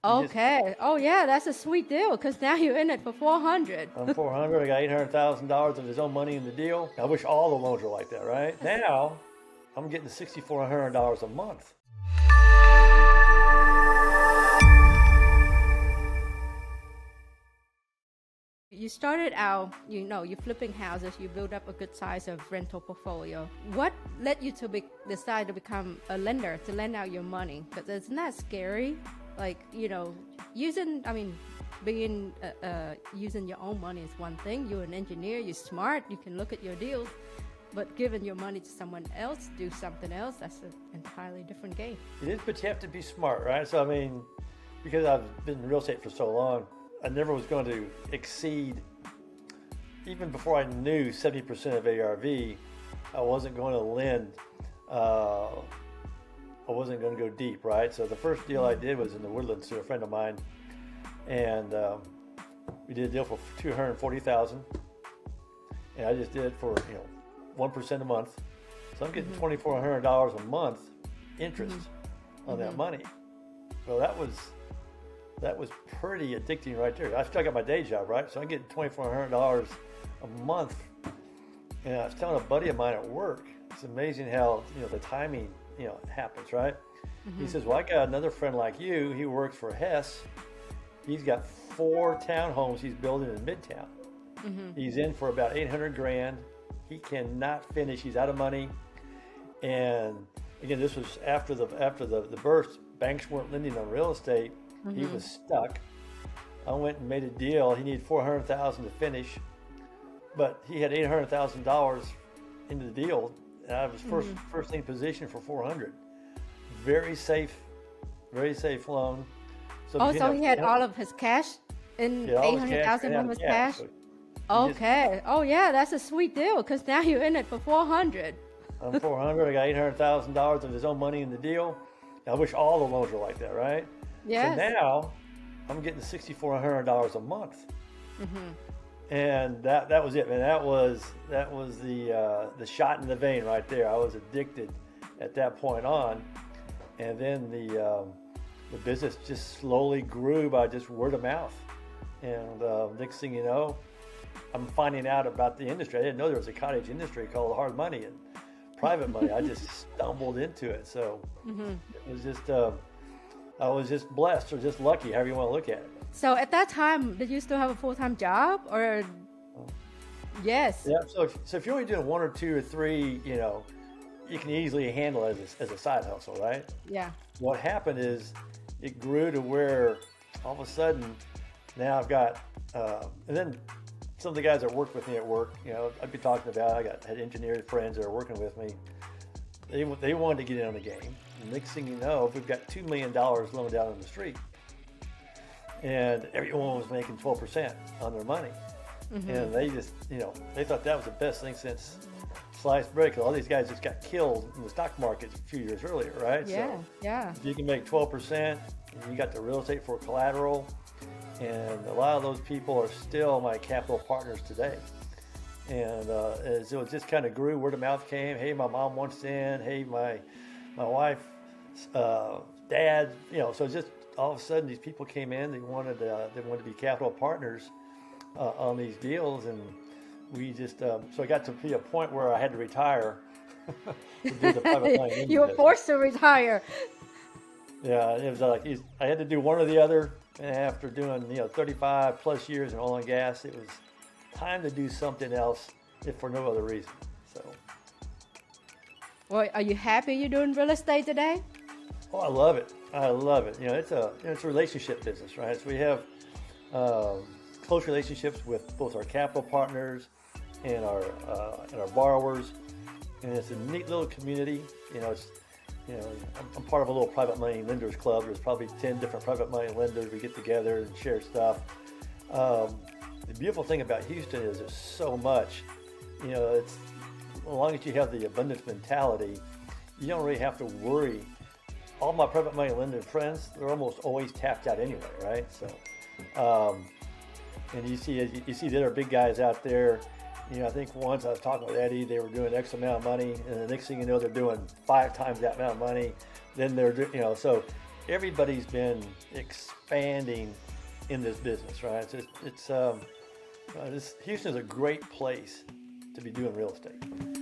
Okay. Oh yeah, that's a sweet deal because now you're in it for 400. I'm 400. I got $800,000 of his own money in the deal. I wish all the loans were like that, right? Now, I'm getting $6,400 a month. You started out, you're flipping houses, you build up a good size of rental portfolio. What led you to decide to become a lender, to lend out your money? Because isn't that scary? Like, being using your own money is one thing. You're an engineer, you're smart, you can look at your deals. But giving your money to someone else, do something else, that's an entirely different game. It is, but you have to be smart, right? So, because I've been in real estate for so long, I never was going to exceed, even before I knew 70% of ARV, I wasn't going to lend, I wasn't going to go deep, right? So the first deal I did was in the Woodlands to a friend of mine, and we did a deal for $240,000, and I just did it for 1% a month. So I'm getting $2,400 a month interest on that money. Well, that was pretty addicting right there. I still got my day job, right? So I'm getting $2,400 a month. And I was telling a buddy of mine at work, it's amazing how, the timing, happens, right? He says, well, I got another friend like you. He works for Hess. He's got 4 townhomes he's building in Midtown. He's in for about $800,000. He cannot finish. He's out of money. And again, this was after the burst. Banks weren't lending on real estate. He was stuck. I went and made a deal. He needed $400,000 to finish, but he had $800,000 into the deal. And I was first lien position for $400,000. Very safe loan. So he had all of his cash in 800,000 of his cash. So okay. Oh yeah, that's a sweet deal because now you're in it for 400. I'm 400. I got $800,000 of his own money in the deal. I wish all the loans were like that, right? Yes. So now I'm getting $6,400 a month, and that was it, man. That was the shot in the vein right there. I was addicted at that point on, and then the business just slowly grew by just word of mouth. And next thing you know, I'm finding out about the industry. I didn't know there was a cottage industry called hard money and private money. I just stumbled into it. So it was just. I was just blessed or just lucky, however you want to look at it. So at that time, did you still have a full-time job or? Yes. Yeah. So if you're only doing 1 or 2 or 3, you can easily handle it as a side hustle, right? Yeah. What happened is it grew to where all of a sudden now I've got, and then some of the guys that worked with me at work, I'd be talking about, had engineering friends that are working with me. They wanted to get in on the game. Next thing you know, we've got $2 million loaned down on the street, and everyone was making 12% on their money, and they just, they thought that was the best thing since sliced bread. All these guys just got killed in the stock market a few years earlier, right? Yeah, so yeah. If you can make 12%, and you got the real estate for collateral, and a lot of those people are still my capital partners today. And so it just kind of grew. Word of mouth came. Hey, my mom wants in. Hey, my wife, dad. So just all of a sudden, these people came in. They wanted to be capital partners on these deals, and we just. So I got to be a point where I had to retire. To do the private money. You were forced to retire. Yeah, it was like I had to do one or the other. And after doing 35 plus years in oil and gas, it was time to do something else, if for no other reason. So. Well, are you happy you're doing real estate today? Oh, I love it. It's a relationship business, right? So we have close relationships with both our capital partners and our borrowers, and it's a neat little community. I'm part of a little private money lenders club. There's probably 10 different private money lenders. We get together and share stuff. The beautiful thing about Houston is there's so much. It's as long as you have the abundance mentality, you don't really have to worry. All my private money lending friends, they're almost always tapped out anyway, right? So, and you see the other big guys out there. I think once I was talking with Eddie, they were doing X amount of money, and the next thing you know, they're doing 5 times that amount of money. Then they're, so everybody's been expanding in this business, right? Houston is a great place to be doing real estate.